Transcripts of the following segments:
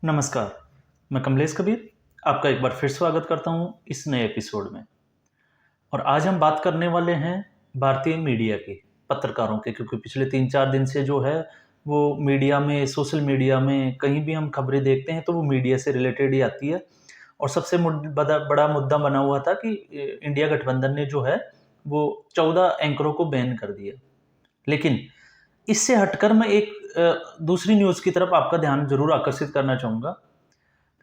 नमस्कार, मैं कमलेश कबीर आपका एक बार फिर स्वागत करता हूँ इस नए एपिसोड में। और आज हम बात करने वाले हैं भारतीय मीडिया की, पत्रकारों के, क्योंकि पिछले 3-4 दिन से जो है वो मीडिया में, सोशल मीडिया में कहीं भी हम खबरें देखते हैं तो वो मीडिया से रिलेटेड ही आती है। और सबसे बड़ा मुद्दा बना हुआ था कि इंडिया गठबंधन ने जो है वो 14 एंकरों को बैन कर दिया। लेकिन इससे हटकर मैं एक दूसरी न्यूज़ की तरफ आपका ध्यान ज़रूर आकर्षित करना चाहूँगा,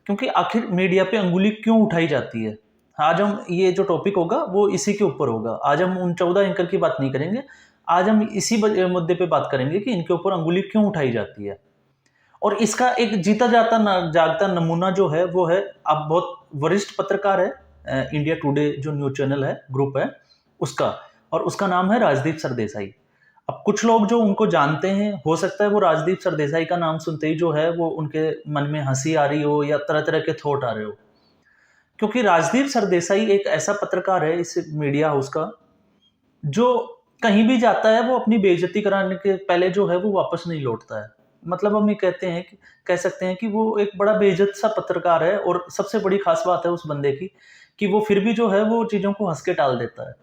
क्योंकि आखिर मीडिया पे अंगुली क्यों उठाई जाती है। आज हम ये जो टॉपिक होगा वो इसी के ऊपर होगा। आज हम उन 14 एंकर की बात नहीं करेंगे, आज हम इसी मुद्दे पे बात करेंगे कि इनके ऊपर अंगुली क्यों उठाई जाती है। और इसका एक जीता जाता जागता नमूना जो है वो है, अब बहुत वरिष्ठ पत्रकार है, इंडिया टुडे जो न्यूज़ चैनल है, ग्रुप है उसका, और उसका नाम है राजदीप सरदेसाई। अब कुछ लोग जो उनको जानते हैं, हो सकता है वो राजदीप सरदेसाई का नाम सुनते ही जो है वो उनके मन में हंसी आ रही हो या तरह तरह के थॉट आ रहे हो, क्योंकि राजदीप सरदेसाई एक ऐसा पत्रकार है इस मीडिया हाउस का जो कहीं भी जाता है वो अपनी बेइज्जती कराने के पहले जो है वो वापस नहीं लौटता है। मतलब हम ये कहते हैं कि कह सकते हैं कि वो एक बड़ा बेइज्जत सा पत्रकार है। और सबसे बड़ी खास बात है उस बंदे की कि वो फिर भी जो है वो चीज़ों को हंस के टाल देता है।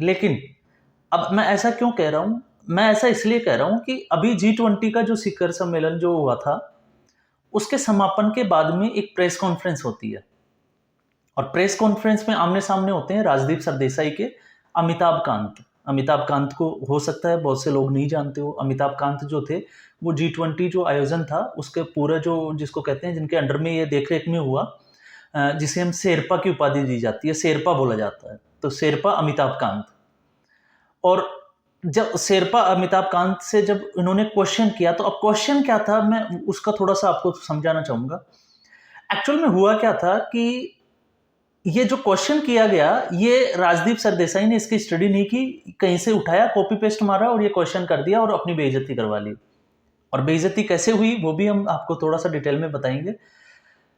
लेकिन अब मैं ऐसा क्यों कह रहा हूँ? मैं ऐसा इसलिए कह रहा हूँ कि अभी G20 का जो शिखर सम्मेलन जो हुआ था, उसके समापन के बाद में एक प्रेस कॉन्फ्रेंस होती है। और प्रेस कॉन्फ्रेंस में आमने-सामने होते हैं राजदीप सरदेसाई के अमिताभ कांत। अमिताभ कांत को हो सकता है बहुत से लोग नहीं जानते हो। अमिताभ कांत जो थे, वो G20 जो आयोजन था, उसके पूरा जो जिसको कहते हैं, जिनके अंडर में ये देख-रेख में हुआ, जिसे हम शेरपा की उपाधि दी जाती है, शेरपा बोला जाता है। तो शेरपा अमिताभ कांत। और जब शेरपा अमिताभ कांत से जब इन्होंने क्वेश्चन किया, तो अब क्वेश्चन क्या था, मैं उसका थोड़ा-सा आपको समझाना चाहूँगा। एक्चुअल में हुआ क्या था कि ये जो क्वेश्चन किया गया, ये राजदीप सरदेसाई ने इसकी स्टडी नहीं की, कहीं से उठाया, कॉपी पेस्ट मारा और ये क्वेश्चन कर दिया और अपनी बेइज्जती करवा ली। और बेइज्जती कैसे हुई वो भी हम आपको थोड़ा-सा डिटेल में बताएँगे।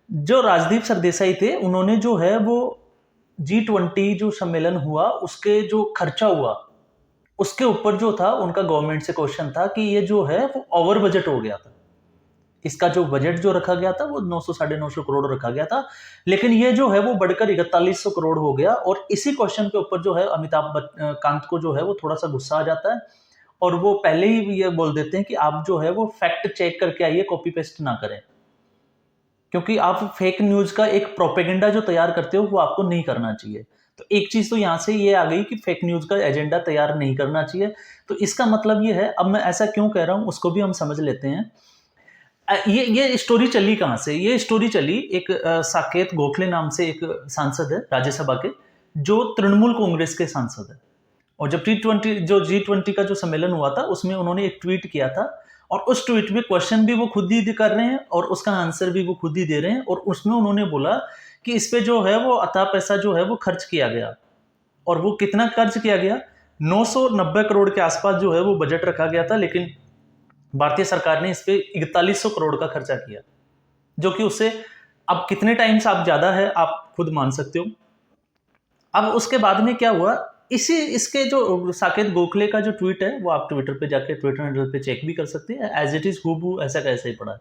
जो राजदीप सरदेसाई थे, उन्होंने जो है वो G20 जो सम्मेलन हुआ, उसके जो खर्चा हुआ, उसके ऊपर जो था उनका गवर्नमेंट से क्वेश्चन था कि ये जो है वो ओवर बजट हो गया था। इसका जो बजट जो रखा गया था वो 900 साढ़े 900 करोड़ रखा गया था, लेकिन ये जो है वो बढ़कर 4100 करोड़ हो गया। और इसी क्वेश्चन के ऊपर जो है कांत को जो है वो थोड़ा-सा गुस्सा आ जाता है और वो पहले ही ये बोल देते हैं कि आप जो है वो फैक्ट चेक करके आइए, कॉपी पेस्ट ना करें। क्योंकि आप फेक न्यूज़ का एक प्रोपेगेंडा जो तैयार करते हो वो आपको नहीं करना चाहिए। तो एक चीज़ तो यहाँ से ये आ गई कि फेक न्यूज़ का एजेंडा तैयार नहीं करना चाहिए। तो इसका मतलब ये है, अब मैं ऐसा क्यों कह रहा हूँ उसको भी हम समझ लेते हैं। ये स्टोरी चली कहाँ से? ये स्टोरी चली एक साकेत गोखले नाम से एक सांसद है राज्यसभा के, जो तृणमूल कांग्रेस के सांसद हैं। और जब G20 का जो सम्मेलन हुआ था, उसमें उन्होंने एक ट्वीट किया था और उस ट्वीट में क्वेश्चन भी वो खुद ही कर रहे हैं और उसका आंसर भी वो खुद ही दे रहे हैं। और उसमें उन्होंने बोला कि इस पे जो है वो अथाह पैसा जो है वो खर्च किया गया। और वो कितना खर्च किया गया? 990 करोड़ के आसपास जो है वो बजट रखा गया था, लेकिन भारतीय सरकार ने इस पे 4100 करोड़ का खर्चा किया, जो कि उससे अब कितने टाइम्स आप ज़्यादा है, आप खुद मान सकते हो। अब उसके बाद में क्या हुआ, इसके जो साकेत गोखले का जो ट्वीट है वो आप ट्विटर पे जाके ट्विटर हैंडल पे चेक भी कर सकते हैं, एज इट इज हूबहू ऐसा का ऐसा ही पड़ा है।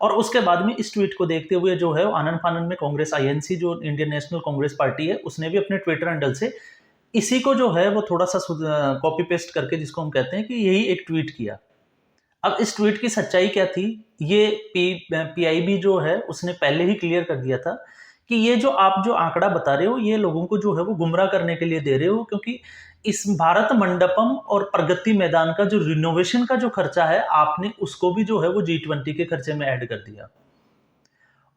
और उसके बाद में इस ट्वीट को देखते हुए जो है आनन फानन में कांग्रेस आईएनसी जो इंडियन नेशनल कांग्रेस पार्टी है, उसने भी अपने ट्विटर हैंडल से इसी को जो है वो थोड़ा सा कॉपी पेस्ट करके, जिसको हम कहते हैं कि यही एक ट्वीट किया। अब इस ट्वीट की सच्चाई क्या थी, ये पीआईबी जो है उसने पहले ही क्लियर कर दिया था कि ये जो आप जो आंकड़ा बता रहे हो, ये लोगों को जो है वो गुमराह करने के लिए दे रहे हो, क्योंकि इस भारत मंडपम और प्रगति मैदान का जो रिनोवेशन का जो खर्चा है, आपने उसको भी जो है वो G20 के खर्चे में ऐड कर दिया।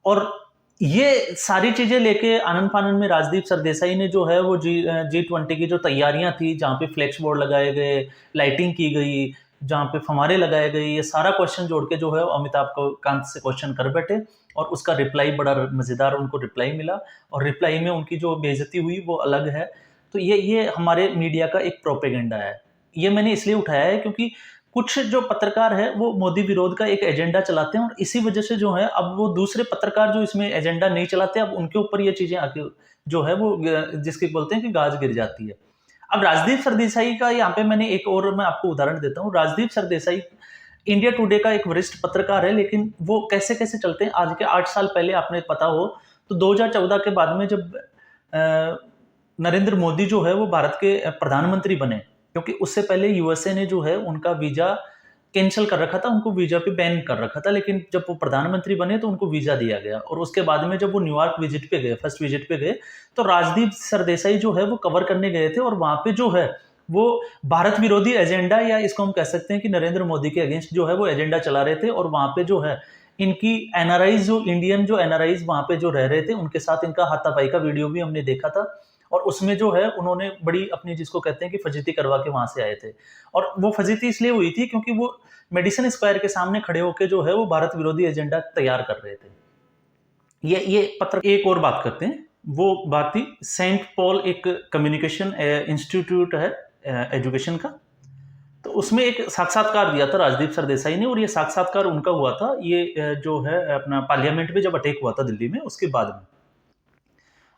और ये सारी चीजें लेके आनन फानन में राजदीप सरदेसाई ने जो है वो G20 की जो तैयारियां थी, जहाँ पे फ्लेक्स बोर्ड लगाए गए, लाइटिंग की गई, जहाँ पे फव्वारे लगाए गए, ये सारा क्वेश्चन जोड़ के जो है अमिताभ कांत से क्वेश्चन कर बैठे। और उसका रिप्लाई बड़ा मजेदार उनको रिप्लाई मिला, और रिप्लाई में उनकी जो बेइज्जती हुई वो अलग है। तो ये हमारे मीडिया का एक प्रोपेगेंडा है। ये मैंने इसलिए उठाया है क्योंकि कुछ जो पत्रकार है वो मोदी विरोध का एक एजेंडा चलाते हैं, और इसी वजह से जो है अब वो दूसरे पत्रकार जो इसमें एजेंडा नहीं चलाते, अब उनके ऊपर ये चीजें आके जो है वो जिसके बोलते हैं कि गाज गिर जाती है। अब राजदीप सरदेसाई का यहाँ पे मैंने एक और मैं आपको उदाहरण देता हूँ। राजदीप सरदेसाई इंडिया टुडे का एक वरिष्ठ पत्रकार है, लेकिन वो कैसे कैसे चलते हैं आज के 8 साल पहले आपने पता हो तो 2014 के बाद में जब नरेंद्र मोदी जो है वो भारत के प्रधानमंत्री बने, क्योंकि उससे पहले यूएसए ने जो है उनका वीजा कैंसिल कर रखा था, उनको वीजा पे बैन कर रखा था, लेकिन जब वो प्रधानमंत्री बने तो उनको वीजा दिया गया। और उसके बाद में जब वो न्यूयॉर्क विजिट पे गए, फर्स्ट विजिट पे गए, तो राजदीप सरदेसाई जो है वो कवर करने गए थे, और वहां पे जो है वो भारत विरोधी एजेंडा, या इसको हम कह सकते हैं कि नरेंद्र मोदी के अगेंस्ट जो है वो एजेंडा चला रहे थे। और वहां पे जो है इनकी एनआरआईज, जो इंडियन जो एनआरआईज वहां पे जो रह रहे थे, उनके साथ इनका हाथापाई का वीडियो भी हमने देखा था। और उसमें जो है उन्होंने बड़ी अपनी, जिसको कहते हैं कि फजीती करवा के वहां से आए थे। और वो फजीती इसलिए हुई थी क्योंकि वो मेडिसन स्क्वायर के सामने खड़े होकर जो है वो भारत विरोधी एजेंडा तैयार कर रहे थे। ये पत्र, एक और बात करते हैं, वो बात थी सेंट पॉल एक कम्युनिकेशन इंस्टीट्यूट है एजुकेशन का, तो उसमें एक साक्षात्कार दिया था राजदीप सरदेसाई ने, और ये साक्षात्कार उनका हुआ था, ये जो है अपना पार्लियामेंट में जब अटैक हुआ था दिल्ली में, उसके बाद में।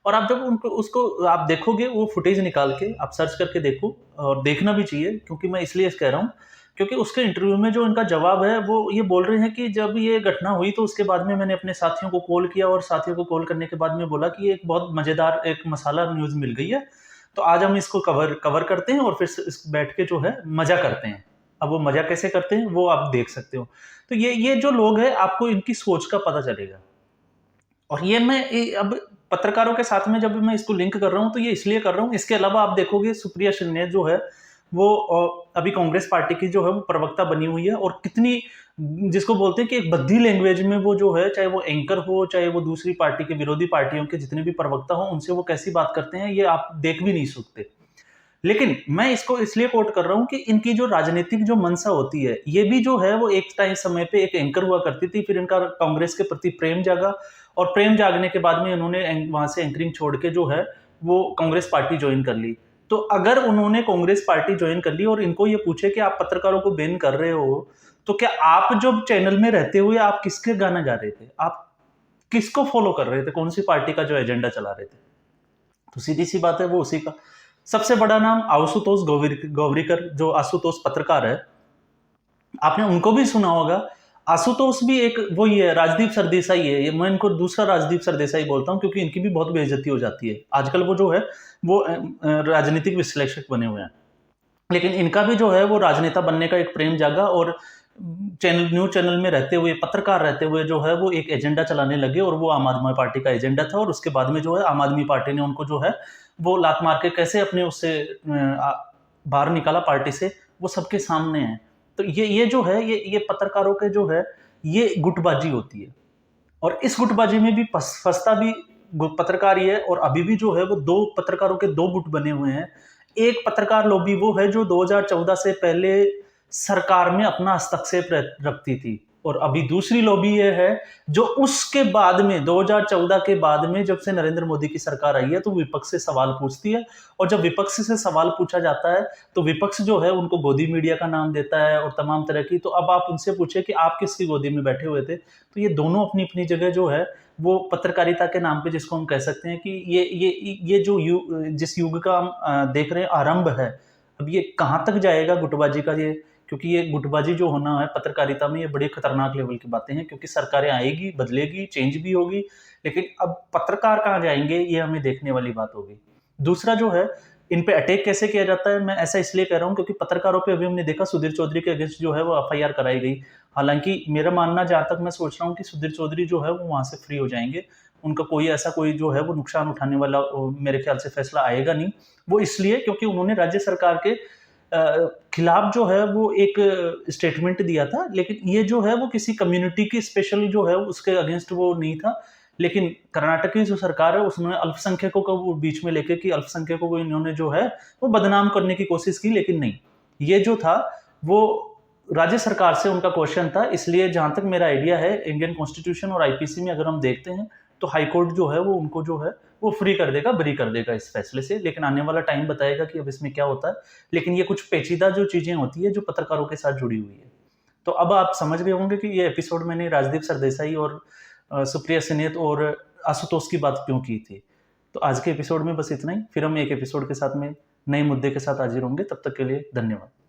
और आप जब उनको उसको आप देखोगे, वो फुटेज निकाल के आप सर्च करके देखो, और देखना भी चाहिए, क्योंकि मैं इसलिए कह रहा हूँ क्योंकि उसके इंटरव्यू में जो इनका जवाब है, वो ये बोल रहे हैं कि जब ये घटना हुई तो उसके बाद में मैंने अपने साथियों को कॉल किया, और साथियों को कॉल करने के बाद में बोला कि ये एक बहुत मजेदार एक मसाला न्यूज मिल गई है, तो आज हम इसको कवर करते हैं और फिर इस बैठ के जो है मजा करते हैं। अब वो मजा कैसे करते हैं वो आप देख सकते हो। तो ये जो लोग हैं, आपको इनकी सोच का पता चलेगा। और ये मैं अब पत्रकारों के साथ में जब मैं इसको लिंक कर रहा हूँ तो ये इसलिए कर रहा हूँ। इसके अलावा आप देखोगे सुप्रिया शिंदे जो है वो अभी कांग्रेस पार्टी की जो है वो प्रवक्ता बनी हुई है, और कितनी, जिसको बोलते हैं कि एक बद्धी लैंग्वेज में वो जो है, चाहे वो एंकर हो, चाहे वो दूसरी पार्टी के, विरोधी पार्टियों के जितने भी प्रवक्ता हो, उनसे वो कैसी बात करते हैं ये आप देख भी नहीं सकते। लेकिन मैं इसको इसलिए कोट कर रहा हूं कि इनकी जो राजनीतिक जो मंशा होती है, ये भी जो है वो एक टाइम समय पे एक एंकर हुआ करती थी, फिर इनका कांग्रेस के प्रति प्रेम जागा, और प्रेम जागने के बाद में इन्होंने वहां से एंकरिंग छोड़ के जो है वो कांग्रेस पार्टी ज्वाइन कर ली। तो अगर उन्होंने कांग्रेस पार्टी ज्वाइन कर ली और इनको ये पूछे कि आप पत्रकारों को बैन कर रहे हो, तो क्या आप जब चैनल में रहते हुए आप किसके गाना गा रहे थे, आप किसको फॉलो कर रहे थे, कौन सी पार्टी का जो एजेंडा चला रहे थे? तो सीधी सी बात है, वो उसी का। सबसे बड़ा नाम आशुतोष गोवरीकर, जो आशुतोष पत्रकार है, आपने उनको भी सुना होगा। आशुतोष भी एक वही है, राजदीप सरदेसाई है। मैं इनको दूसरा राजदीप सरदेसाई बोलता हूँ क्योंकि इनकी भी बहुत बेइज्जती हो जाती है आजकल। वो जो है वो राजनीतिक विश्लेषक बने हुए हैं, लेकिन इनका भी जो है वो राजनेता बनने का एक प्रेम जागा, और न्यूज चैनल में रहते हुए, पत्रकार रहते हुए जो है वो एक एजेंडा चलाने लगे, और वो आम आदमी पार्टी का एजेंडा था। और उसके बाद में जो है आम आदमी पार्टी ने उनको जो है वो लात मार के कैसे अपने उससे बाहर निकाला पार्टी से, वो सबके सामने है। तो ये जो है ये पत्रकारों के जो है ये गुटबाजी होती है, और इस गुटबाजी में भी फंसता भी पत्रकार ही है। और अभी भी जो है वो दो पत्रकारों के दो गुट बने हुए हैं। एक पत्रकार लॉबी वो है जो 2014 से पहले सरकार में अपना हस्तक्षेप रखती थी, और अभी दूसरी लॉबी ये है जो उसके बाद में 2014 के बाद में जब से नरेंद्र मोदी की सरकार आई है तो विपक्ष से सवाल पूछती है, और जब विपक्ष से सवाल पूछा जाता है तो विपक्ष जो है उनको गोदी मीडिया का नाम देता है और तमाम तरह की। तो अब आप उनसे पूछे कि आप किसकी गोदी में बैठे हुए थे, तो ये दोनों अपनी अपनी जगह जो है वो पत्रकारिता के नाम पे, जिसको हम कह सकते हैं कि ये जो जिस युग का हम देख रहे हैं आरंभ है, अब ये कहाँ तक जाएगा गुटबाजी का, ये क्योंकि ये गुटबाजी जो होना है पत्रकारिता में, ये बड़ी खतरनाक लेवल की बातें हैं, क्योंकि सरकारें आएगी, बदलेगी, चेंज भी होगी, लेकिन अब पत्रकार कहाँ जाएंगे ये हमें देखने वाली बात होगी। दूसरा जो है, इन पे अटैक कैसे किया जाता है, मैं ऐसा इसलिए कह रहा हूँ क्योंकि पत्रकारों पे अभी हमने देखा सुधीर चौधरी के अगेंस्ट जो है वो एफआईआर कराई गई। हालांकि मेरा मानना, जहां तक मैं सोच रहा हूँ कि सुधीर चौधरी जो है वो वहां से फ्री हो जाएंगे, उनका कोई ऐसा कोई जो है वो नुकसान उठाने वाला मेरे ख्याल से फैसला आएगा नहीं। वो इसलिए क्योंकि उन्होंने राज्य सरकार के खिलाफ जो है वो एक स्टेटमेंट दिया था, लेकिन ये जो है वो किसी कम्युनिटी की स्पेशल जो है उसके अगेंस्ट वो नहीं था। लेकिन कर्नाटक की जो सरकार है उसने अल्पसंख्यकों को वो बीच में लेके कि अल्पसंख्यकों को इन्होंने जो है वो बदनाम करने की कोशिश की, लेकिन नहीं, ये जो था वो राज्य सरकार से उनका क्वेश्चन था। इसलिए जहां तक मेरा आइडिया है, इंडियन कॉन्स्टिट्यूशन और आईपीसी में अगर हम देखते हैं तो हाईकोर्ट जो है वो उनको जो है वो फ्री कर देगा, बरी कर देगा इस फैसले से। लेकिन आने वाला टाइम बताएगा कि अब इसमें क्या होता है। लेकिन ये कुछ पेचीदा जो चीजें होती है जो पत्रकारों के साथ जुड़ी हुई है। तो अब आप समझ गए होंगे कि ये एपिसोड मैंने राजदीप सरदेसाई और सुप्रिया सिनेत और आशुतोष की बात क्यों की थी। तो आज के एपिसोड में बस इतना ही, फिर हम एक एपिसोड के साथ में नए मुद्दे के साथ हाजिर होंगे। तब तक के लिए धन्यवाद।